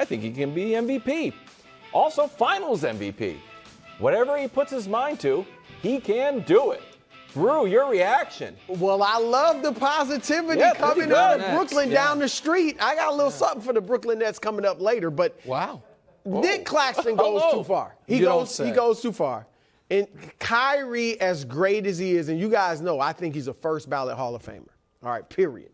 I think he can be MVP. Also, finals MVP. Whatever he puts his mind to, he can do it. Brew, your reaction. Well, I love the positivity coming out of Brooklyn down the street. I got a little something for the Brooklyn Nets coming up later, but Nic Claxton goes too far. He goes too far. And Kyrie, as great as he is, and you guys know, I think he's a first ballot Hall of Famer. All right, period.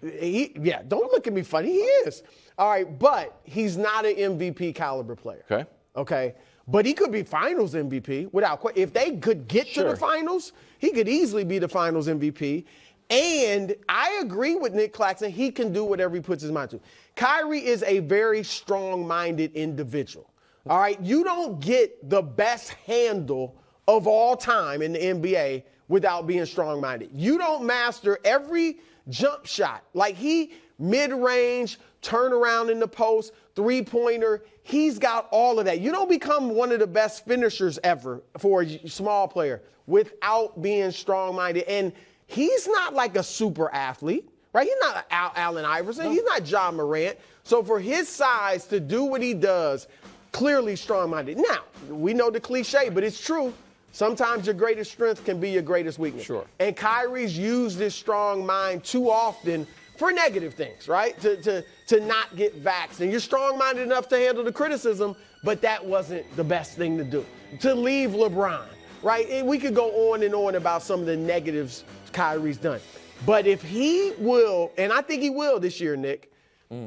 Don't look at me funny. He is. All right, but he's not an MVP caliber player. Okay. But he could be finals MVP without question. If they could get to the finals, he could easily be the finals MVP. And I agree with Nic Claxton. He can do whatever he puts his mind to. Kyrie is a very strong-minded individual. All right? You don't get the best handle of all time in the NBA without being strong-minded. You don't master every jump shot. Like he mid-range, turnaround in the post, three-pointer. He's got all of that. You don't become one of the best finishers ever for a small player without being strong-minded. And he's not like a super athlete, right? He's not Allen Iverson. No. He's not John Morant. So for his size to do what he does, clearly strong-minded. Now, we know the cliche, but it's true. Sometimes your greatest strength can be your greatest weakness. Sure. And Kyrie's used his strong mind too often for negative things, right? To not get vaxxed. And you're strong-minded enough to handle the criticism, but that wasn't the best thing to do. To leave LeBron, right? And we could go on and on about some of the negatives Kyrie's done. But if he will, and I think he will this year, Nick,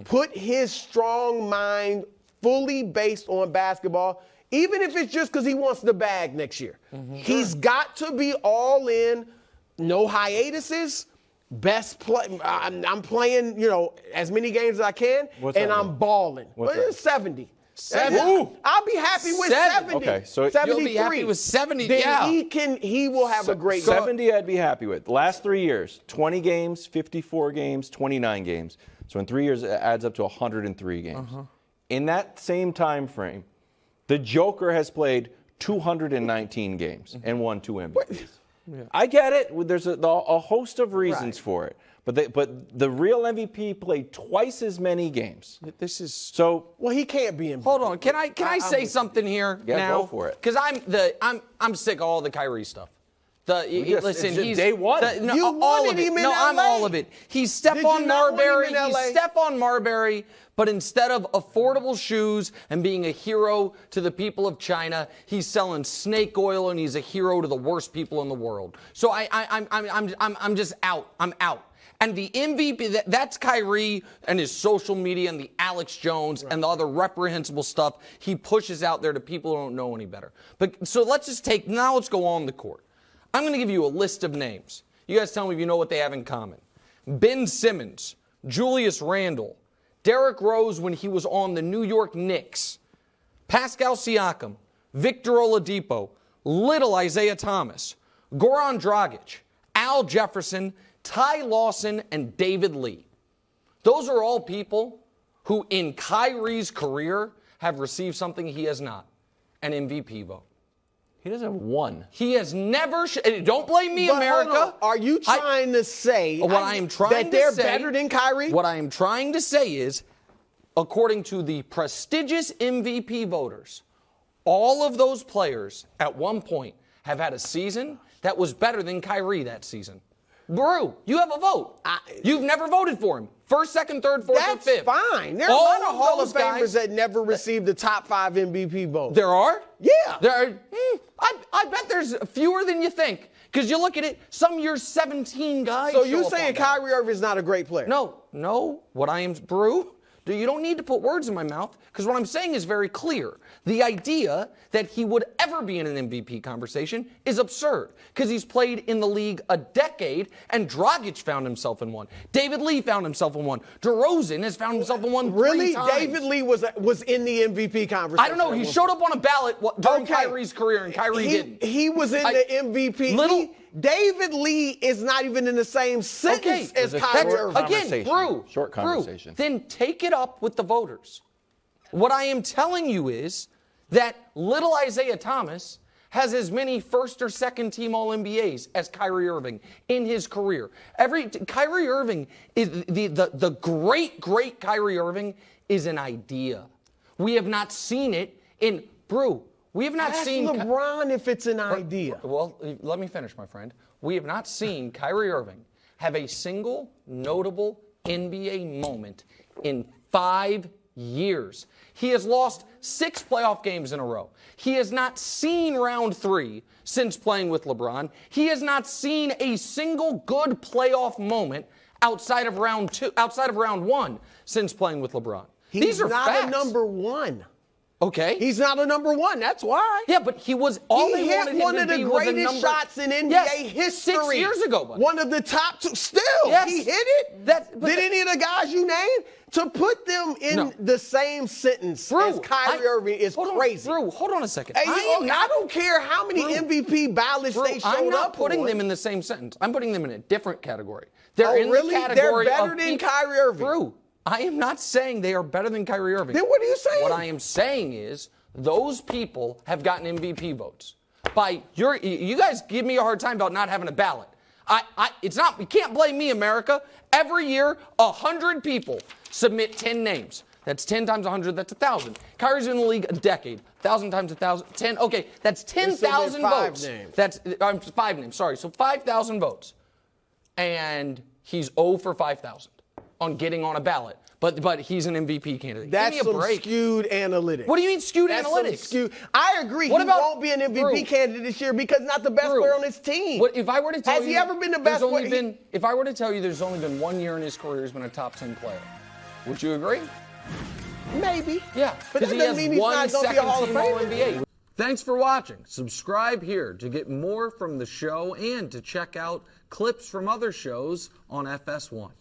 put his strong mind fully based on basketball, even if it's just because he wants the bag next year. He's got to be all in, no hiatuses. Best play. I'm playing, as many games as I can, and I'm balling. Well, 70. 70. I'll be happy with 70. Okay, so 73. You'll be happy with 70. Then he will have a great 70 I'd be happy with. Last 3 years, 20 games, 54 games, 29 games. So in 3 years, it adds up to 103 games. In that same time frame, the Joker has played 219 games and won 2 MVPs. I get it. There's a host of reasons for it. But the real MVP played twice as many games. This is so. Well, he can't be MVP. Hold on. Can I say something here now? Yeah, go for it. Because I'm sick of all the Kyrie stuff. Listen, he's day one. You wanted him in LA. I'm all of it. He's Stephon Marbury. He's Stephon Marbury. But instead of affordable shoes and being a hero to the people of China, he's selling snake oil and he's a hero to the worst people in the world. So I'm just out. I'm out. And the MVP, that's Kyrie and his social media and the Alex Jones and the other reprehensible stuff he pushes out there to people who don't know any better. But so let's go on the court. I'm going to give you a list of names. You guys tell me if you know what they have in common. Ben Simmons, Julius Randle, Derrick Rose when he was on the New York Knicks, Pascal Siakam, Victor Oladipo, little Isaiah Thomas, Goran Dragic, Al Jefferson, Ty Lawson, and David Lee. Those are all people who in Kyrie's career have received something he has not, an MVP vote. He doesn't have one. He has never. Don't blame me, America. Are you trying to say that they're better than Kyrie? What I am trying to say is, according to the prestigious MVP voters, all of those players at one point have had a season that was better than Kyrie that season. Brew, you have a vote. You've never voted for him. First, second, third, fourth, and fifth. That's fine. There are a lot of Hall of Famers that never received the top 5 MVP vote. There are? Yeah. There are. I bet there's fewer than you think. Because you look at it, some years 17 guys. So you saying Kyrie Irving is not a great player? No. What I am, Brew, you don't need to put words in my mouth, because what I'm saying is very clear. The idea that he would ever be in an MVP conversation is absurd, because he's played in the league a decade, and Dragic found himself in one. David Lee found himself in one. DeRozan has found himself in one 3 times. David Lee was in the MVP conversation? I don't know. He showed up on a ballot during Kyrie's career, and Kyrie didn't. He was in the MVP. David Lee is not even in the same sentence as Kyrie Irving. Again, short conversation. Then take it up with the voters. What I am telling you is that little Isaiah Thomas has as many first or second team All-NBAs as Kyrie Irving in his career. Kyrie Irving is the great Kyrie Irving is an idea. We have not seen it in Brew. We have not seen LeBron if it's an idea. Well, let me finish, my friend. We have not seen Kyrie Irving have a single notable NBA moment in 5 years. He has lost 6 playoff games in a row. He has not seen round 3 since playing with LeBron. He has not seen a single good playoff moment outside of round 1 since playing with LeBron. These are not facts. a number 1. Okay. He's not a number 1. That's why. Yeah, but he was all he they hit wanted one him of to the be was a greatest number, shots in NBA yes, history. 6 years ago, buddy. One of the top 2. Still, yes. he hit it. Did any of the guys you named to put them in the same sentence as Kyrie Irving is crazy. Drew, hold on a second. Hey, I don't care how many MVP ballots they showed up on. I'm not putting them in the same sentence. I'm putting them in a different category. They're in really? the category They're better than Kyrie Irving. Drew, I am not saying they are better than Kyrie Irving. Then what are you saying? What I am saying is those people have gotten MVP votes. You guys give me a hard time about not having a ballot. It's not. You can't blame me, America. Every year, 100 people submit 10 names. That's 10 times 100. That's 1,000. Kyrie's been in the league a decade. 1,000 times 1,000. 10. Okay, that's 10,000 votes. 5 names. That's 5 names. Sorry. So 5,000 votes, and he's 0 for 5,000 on getting on a ballot. But he's an MVP candidate. That's Give me a some break. skewed analytics. What do you mean skewed That's analytics? Skewed. I agree. What he about, won't be an MVP candidate this year because not the best player on his team. If I were to tell Has he ever been the best player? If I were to tell you there's only been 1 year in his career he's been a top 10 player, would you agree? Maybe. Yeah. But that doesn't mean he's not going to be a Hall of Famer. NBA. Thanks for watching. Subscribe here to get more from the show and to check out clips from other shows on FS1.